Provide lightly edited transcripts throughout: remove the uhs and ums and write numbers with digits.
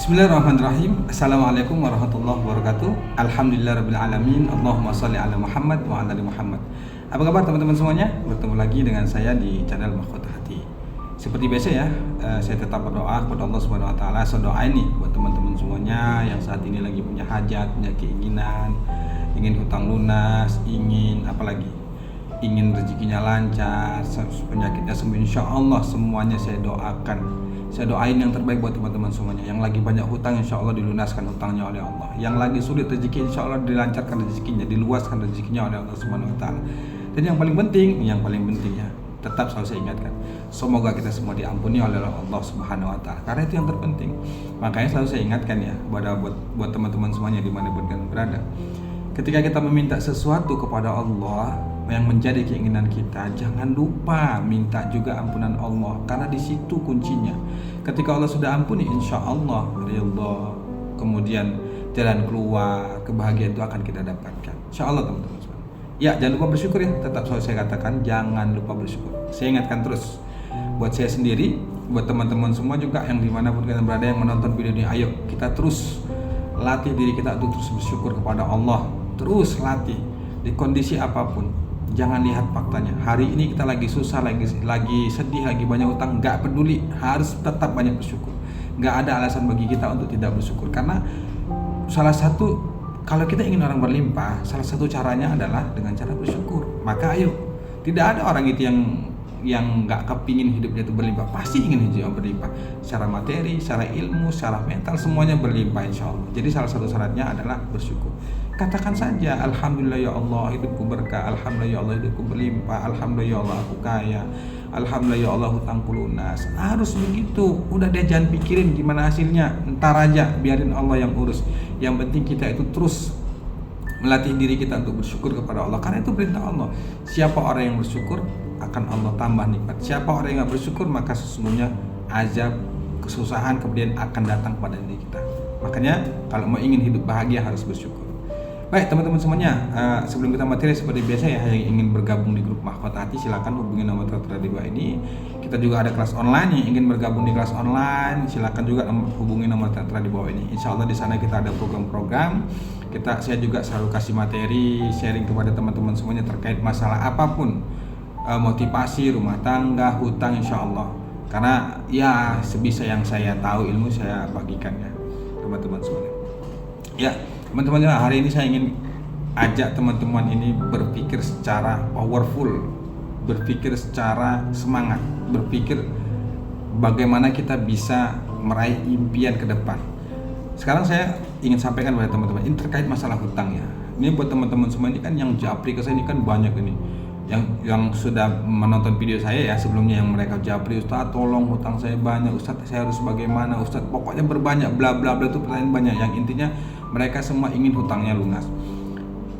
Bismillahirrahmanirrahim. Assalamualaikum warahmatullahi wabarakatuh. Alhamdulillahirrabbilalamin. Allahumma sholli ala Muhammad wa ala ali Muhammad. Apa kabar teman-teman semuanya? Bertemu lagi dengan saya di channel Mahkota Hati. Seperti biasa ya, saya tetap berdoa kepada Allah Subhanahu wa taala. Saya doa ini buat teman-teman semuanya yang saat ini lagi punya hajat, punya keinginan, ingin hutang lunas, ingin apalagi? Ingin rezekinya lancar, penyakitnya sembuh, insya Allah semuanya saya doakan. Saya doain yang terbaik buat teman-teman semuanya. Yang lagi banyak hutang, insya Allah dilunaskan hutangnya oleh Allah. Yang lagi sulit rezeki, insya Allah dilancarkan rezekinya, diluaskan rezekinya oleh Allah Subhanahu wa taala. Dan yang paling penting ya, tetap selalu saya ingatkan, semoga kita semua diampuni oleh Allah Subhanahu wa taala. Karena itu yang terpenting. Makanya selalu saya ingatkan ya, buat teman-teman semuanya dimanapun kalian berada. Ketika kita meminta sesuatu kepada Allah yang menjadi keinginan kita, jangan lupa minta juga ampunan Allah, karena di situ kuncinya. Ketika Allah sudah ampuni, insya Allah ridha, kemudian jalan keluar, kebahagiaan itu akan kita dapatkan, insya Allah teman-teman. Ya, jangan lupa bersyukur ya, tetap selalu saya katakan jangan lupa bersyukur. Saya ingatkan terus buat saya sendiri, buat teman-teman semua juga yang dimanapun kalian berada yang menonton video ini, ayo kita terus latih diri kita untuk terus bersyukur kepada Allah. Terus latih di kondisi apapun. Jangan lihat faktanya. Hari ini kita lagi susah, lagi sedih, lagi banyak utang, nggak peduli, harus tetap banyak bersyukur. Nggak ada alasan bagi kita untuk tidak bersyukur. Karena salah satu, kalau kita ingin orang berlimpah, salah satu caranya adalah dengan cara bersyukur. Maka ayo, tidak ada orang itu yang nggak kepingin hidupnya itu berlimpah. Pasti ingin hidupnya berlimpah, secara materi, secara ilmu, secara mental, semuanya berlimpah insya Allah. Jadi salah satu syaratnya adalah bersyukur. Katakan saja, alhamdulillah ya Allah hidupku berkah, alhamdulillah ya Allah hidupku berlimpah, alhamdulillah ya Allah aku kaya, alhamdulillah ya Allah hutangku lunas. Harus begitu. Udah deh, jangan pikirin gimana hasilnya, ntar aja, biarin Allah yang urus. Yang penting kita itu terus melatih diri kita untuk bersyukur kepada Allah, karena itu perintah Allah. Siapa orang yang bersyukur akan Allah tambah nikmat. Siapa orang yang gak bersyukur, maka sesungguhnya azab, kesusahan kemudian akan datang pada diri kita. Makanya kalau mau ingin hidup bahagia harus bersyukur. Baik teman-teman semuanya, sebelum kita materi seperti biasa ya, yang ingin bergabung di grup Mahkota Hati silakan hubungi nomor tertera di bawah ini. Kita juga ada kelas online, yang ingin bergabung di kelas online silakan juga hubungi nomor tertera di bawah ini. Insya Allah di sana kita ada program-program. Saya juga selalu kasih materi, sharing kepada teman-teman semuanya terkait masalah apapun, motivasi, rumah tangga, hutang, insya Allah. Karena ya sebisa yang saya tahu ilmu saya bagikan ya teman-teman semuanya. Ya teman-teman, hari ini saya ingin ajak teman-teman ini berpikir secara powerful, berpikir secara semangat, berpikir bagaimana kita bisa meraih impian ke depan. Sekarang saya ingin sampaikan kepada teman-teman ini terkait masalah hutang ya. Ini buat teman-teman semua ini kan yang japri ke saya ini kan banyak ini. Yang sudah menonton video saya ya sebelumnya, yang mereka japri, Ustaz tolong hutang saya banyak, Ustaz saya harus bagaimana, Ustaz pokoknya berbanyak bla bla bla, itu pertanyaan banyak. Yang intinya mereka semua ingin hutangnya lunas.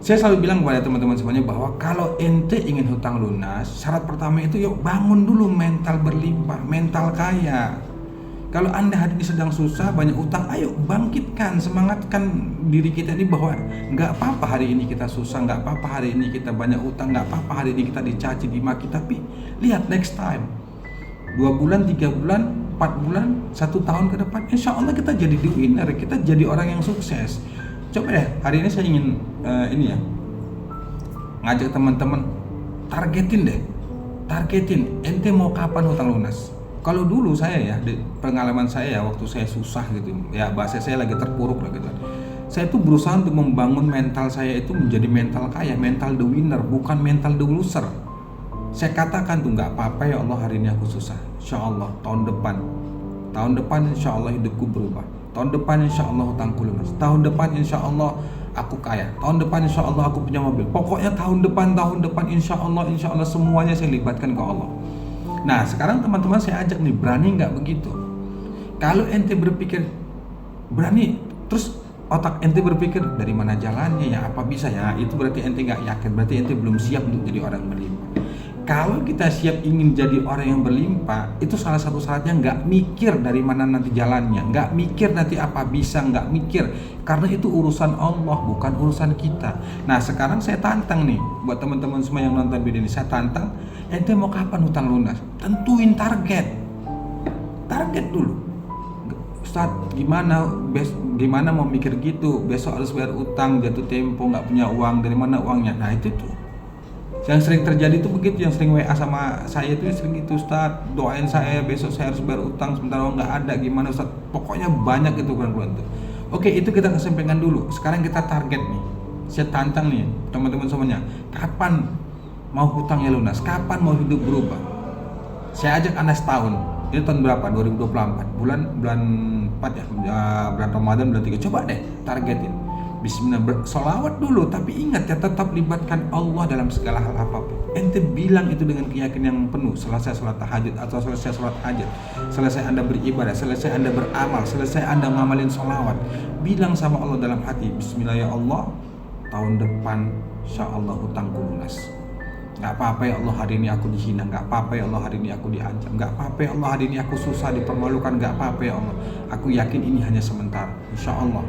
Saya selalu bilang kepada teman-teman semuanya bahwa kalau ente ingin hutang lunas, syarat pertama itu yuk bangun dulu mental berlimpah, mental kaya. Kalau Anda hari ini sedang susah, banyak utang, ayo bangkitkan, semangatkan diri kita ini bahwa nggak apa-apa hari ini kita susah, nggak apa-apa hari ini kita banyak utang, nggak apa-apa hari ini kita dicaci, dimaki, tapi lihat next time 2 bulan, 3 bulan, 4 bulan, 1 tahun ke depan, insya Allah kita jadi the winner, kita jadi orang yang sukses. Coba deh, hari ini saya ingin ngajak teman-teman, targetin, ente mau kapan hutang lunas? Kalau dulu saya ya, di pengalaman saya ya, waktu saya susah gitu, ya bahasa saya lagi terpuruk lah gitu. Saya tuh berusaha untuk membangun mental saya itu menjadi mental kaya, mental the winner, bukan mental the loser. Saya katakan tuh nggak apa-apa ya Allah hari ini aku susah, insya Allah tahun depan insya Allah hidupku berubah, tahun depan insya Allah hutangku lunas, tahun depan insya Allah aku kaya, tahun depan insya Allah aku punya mobil. Pokoknya tahun depan insya Allah semuanya saya libatkan ke Allah. Nah sekarang teman-teman saya ajak nih, berani nggak begitu? Kalau ente berpikir berani, terus otak ente berpikir dari mana jalannya ya, apa bisa ya, itu berarti ente nggak yakin, berarti ente belum siap untuk jadi orang berlimpah. Kalau kita siap ingin jadi orang yang berlimpah, itu salah satu syaratnya nggak mikir dari mana nanti jalannya, nggak mikir nanti apa bisa, nggak mikir, karena itu urusan Allah bukan urusan kita. Nah sekarang saya tantang nih buat teman-teman semua yang nonton video ini, saya tantang, ente mau kapan hutang lunas? Tentuin target dulu. Ustaz, gimana mau mikir gitu, besok harus bayar utang, jatuh tempo, nggak punya uang, dari mana uangnya? Nah itu tuh yang sering terjadi itu begitu, yang sering WA sama saya itu sering itu, Ustaz doain saya besok saya harus bayar utang sementara uang nggak ada, gimana Ustaz? Pokoknya banyak itu kan itu. Oke, itu kita kesampingkan dulu. Sekarang kita target nih, saya tantang nih teman-teman semuanya, kapan mau hutangnya lunas, kapan mau hidup berubah? Saya ajak Anda setahun. Ini tahun berapa? 2024 bulan 4 ya, bulan Ramadan bulan 3. Coba deh targetin, bismillah, bersolawat dulu, tapi ingat ya, tetap libatkan Allah dalam segala hal apapun. Ente bilang itu dengan keyakinan yang penuh. Selesai sholat tahajud atau selesai sholat hajat, selesai Anda beribadah, selesai Anda beramal, selesai Anda ngamalin sholawat, bilang sama Allah dalam hati, bismillah ya Allah, tahun depan insya Allah hutangku lunas. Gak apa-apa ya Allah, hari ini aku dihina, gak apa-apa ya Allah, hari ini aku diancam, gak apa-apa ya Allah, hari ini aku susah, dipermalukan, gak apa-apa ya Allah, aku yakin ini hanya sementara. Insya Allah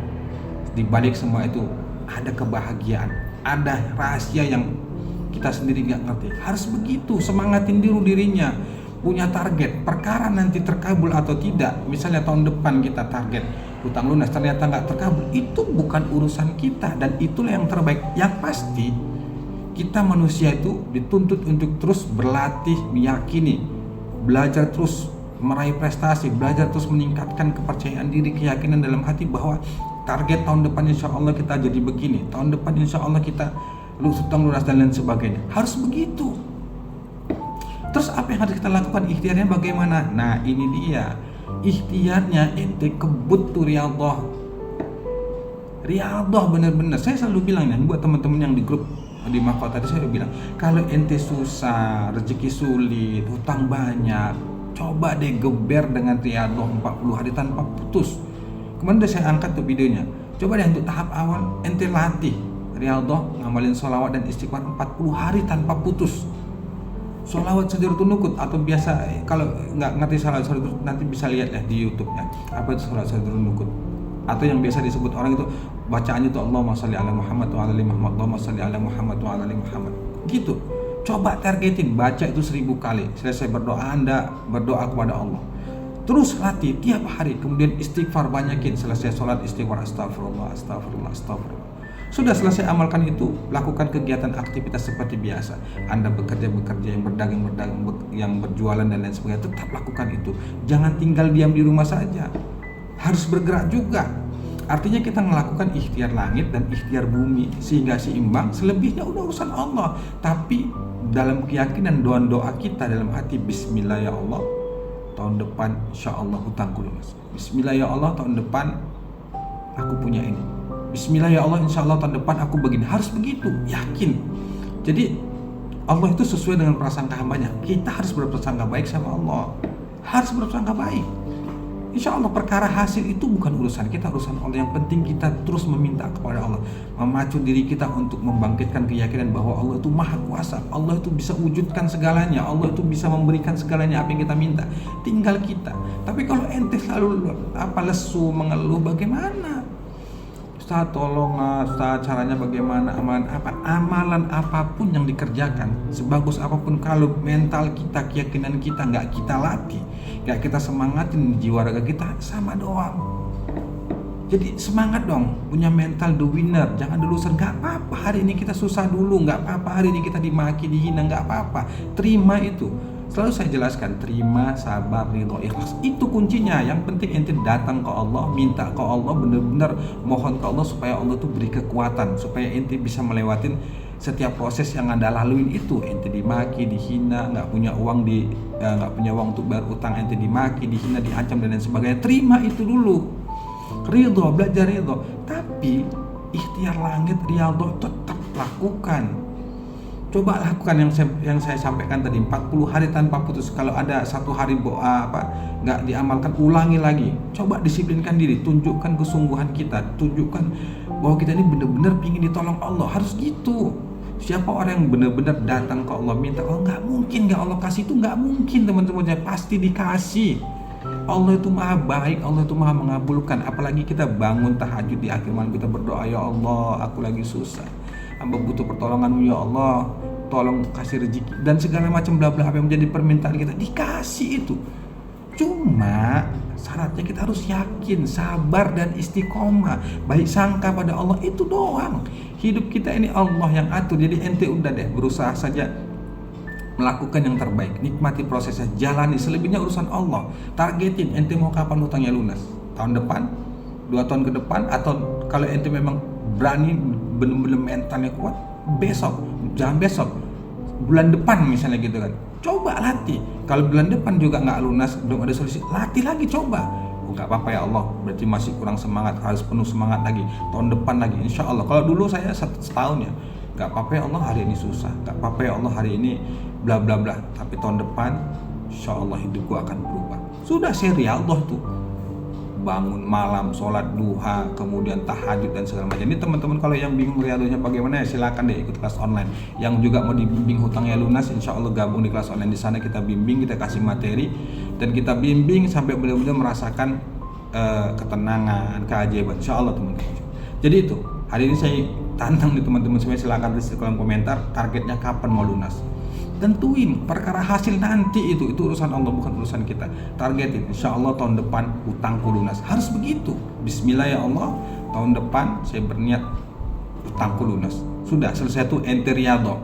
di balik semua itu ada kebahagiaan, ada rahasia yang kita sendiri gak ngerti. Harus begitu, semangatin dulu dirinya, punya target. Perkara nanti terkabul atau tidak, misalnya tahun depan kita target hutang lunas, ternyata gak terkabul, itu bukan urusan kita, dan itulah yang terbaik. Yang pasti kita manusia itu dituntut untuk terus berlatih, meyakini, belajar terus meraih prestasi, belajar terus meningkatkan kepercayaan diri, keyakinan dalam hati bahwa target tahun depan insya Allah kita jadi begini, tahun depan insya Allah kita hutang lunas dan lain sebagainya. Harus begitu. Terus apa yang harus kita lakukan? Ikhtiarnya bagaimana? Nah ini dia, ikhtiarnya ente kebut tuh riyadhah bener-bener. Saya selalu bilang ya, buat teman-teman yang di grup di mahkota tadi, saya bilang, kalau ente susah, rezeki sulit, hutang banyak, coba deh geber dengan riyadhah 40 hari tanpa putus. Kemarin udah saya angkat tuh videonya. Coba deh untuk tahap awal ente latih riyadhah, ngamalin sholawat dan istighfar 40 hari tanpa putus. Sholawat Sajaratul Nukut, atau biasa kalau nggak ngerti sholawat Sajaratul Nukut, nanti bisa lihat ya di YouTube-nya. Apa itu sholawat Sajaratul Nukut? Atau yang biasa disebut orang itu bacaannya itu Allahumma sholli ala Muhammad wa ala ali Muhammad, Allahumma sholli ala Muhammad wa ala ali Muhammad. Gitu. Coba targetin, baca itu 1000 kali. Selesai berdoa Anda berdoa kepada Allah. Terus latih tiap hari, kemudian istighfar banyakin, selesai sholat istighfar astagfirullah, astagfirullah, astagfirullah. Sudah selesai amalkan itu, lakukan kegiatan aktivitas seperti biasa. Anda bekerja, yang berdagang, yang berjualan dan lain sebagainya, tetap lakukan itu. Jangan tinggal diam di rumah saja. Harus bergerak juga. Artinya kita melakukan ikhtiar langit dan ikhtiar bumi sehingga seimbang. Selebihnya udah urusan Allah. Tapi dalam keyakinan doa kita dalam hati, bismillah ya Allah, tahun depan insya Allah hutangku lunas. Bismillah ya Allah, tahun depan aku punya ini. Bismillah ya Allah, insya Allah tahun depan aku begini. Harus begitu, yakin. Jadi Allah itu sesuai dengan prasangka hambanya. Kita harus berprasangka baik sama Allah. Harus berprasangka baik. Insya Allah perkara hasil itu bukan urusan kita, urusan Allah. Yang penting kita terus meminta kepada Allah, memacu diri kita untuk membangkitkan keyakinan bahwa Allah itu maha kuasa, Allah itu bisa wujudkan segalanya, Allah itu bisa memberikan segalanya apa yang kita minta, tinggal kita. Tapi kalau ente selalu lesu, mengeluh, bagaimana? Ustaz tolong, Ustaz caranya bagaimana? Amalan apapun yang dikerjakan, sebagus apapun, kalau mental kita, keyakinan kita nggak kita latih, nggak kita semangatin di jiwa raga kita, sama doang. Jadi semangat dong, punya mental the winner, jangan the loser. Nggak apa-apa hari ini kita susah dulu, nggak apa-apa hari ini kita dimaki, dihina, nggak apa-apa. Terima itu. Selalu saya jelaskan, terima, sabar, ridho, ikhlas. Itu kuncinya. Yang penting ente datang ke Allah, minta ke Allah, benar-benar mohon ke Allah supaya Allah tuh beri kekuatan, supaya ente bisa melewatin setiap proses yang Anda laluin itu. Ente dimaki, dihina, nggak punya uang untuk bayar utang, ente dimaki, dihina, diancam dan lain sebagainya. Terima itu dulu. Ridho, belajar ridho. Tapi ikhtiar langit, riyadhah tetap lakukan. Coba lakukan yang saya sampaikan tadi, 40 hari tanpa putus. Kalau ada satu hari nggak diamalkan, ulangi lagi. Coba disiplinkan diri, tunjukkan kesungguhan kita, tunjukkan bahwa kita ini benar-benar ingin ditolong Allah. Harus gitu. Siapa orang yang benar-benar datang ke Allah, minta Allah, nggak mungkin nggak Allah kasih, itu nggak mungkin teman-teman, pasti dikasih. Allah itu maha baik, Allah itu maha mengabulkan. Apalagi kita bangun tahajud di akhir malam, kita berdoa, ya Allah aku lagi susah, hamba butuh pertolonganmu ya Allah, tolong kasih rezeki dan segala macam bla bla, apa yang menjadi permintaan kita dikasih itu. Cuma syaratnya kita harus yakin, sabar dan istiqomah, baik sangka pada Allah, itu doang. Hidup kita ini Allah yang atur. Jadi ente udah deh berusaha saja melakukan yang terbaik, nikmati prosesnya, jalani, selebihnya urusan Allah. Targetin ente mau kapan hutangnya lunas, tahun depan, 2 tahun ke depan, atau kalau ente memang berani bener-bener mentalnya kuat, besok, jangan besok, bulan depan misalnya gitu kan. Coba latih. Kalau bulan depan juga nggak lunas, belum ada solusi, latih lagi, coba. Nggak apa-apa ya Allah, berarti masih kurang semangat, harus penuh semangat lagi, tahun depan lagi, insya Allah. Kalau dulu saya setahun ya, nggak apa-apa ya Allah, hari ini susah, nggak apa-apa ya Allah, hari ini bla bla bla, tapi tahun depan insya Allah hidupku akan berubah. Sudah serial Allah tuh, bangun malam, sholat duha, kemudian tahajud dan segala macam. Ini teman-teman kalau yang bingung riadohnya bagaimana ya silakan deh ikut kelas online. Yang juga mau dibimbing hutangnya lunas, insya Allah gabung di kelas online. Di sana kita bimbing, kita kasih materi, dan kita bimbing sampai benar-benar merasakan ketenangan, keajaiban, insya Allah teman-teman. Jadi itu hari ini saya tantang nih teman-teman semua, silakan tulis di kolom komentar targetnya kapan mau lunas. Tentuin, perkara hasil nanti itu urusan Allah, bukan urusan kita. Targetin, insya Allah tahun depan hutangku lunas. Harus begitu. Bismillah ya Allah, tahun depan saya berniat hutangku lunas. Sudah selesai tuh ente riyadhah,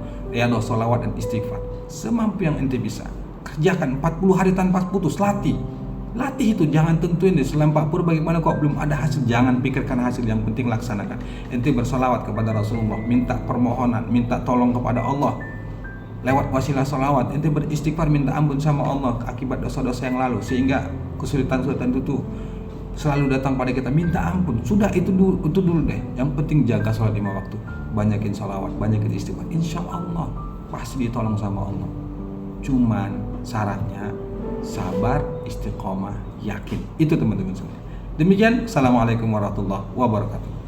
sholawat dan istighfar. Semampu yang ente bisa. Kerjakan 40 hari tanpa putus, latih itu, jangan tentuin deh selama 40 bagaimana kok belum ada hasil. Jangan pikirkan hasil, yang penting laksanakan. Ente bersolawat kepada Rasulullah, minta permohonan, minta tolong kepada Allah lewat wasilah sholawat. Ente beristighfar, minta ampun sama Allah akibat dosa-dosa yang lalu, sehingga kesulitan-kesulitan itu selalu datang pada kita, minta ampun. Sudah itu dulu deh. Yang penting jaga sholat 5 waktu, banyakin sholawat, banyakin istighfar, insya Allah pasti ditolong sama Allah. Cuman syaratnya sabar, istiqomah, yakin. Itu teman-teman semua. Demikian, assalamualaikum warahmatullahi wabarakatuh.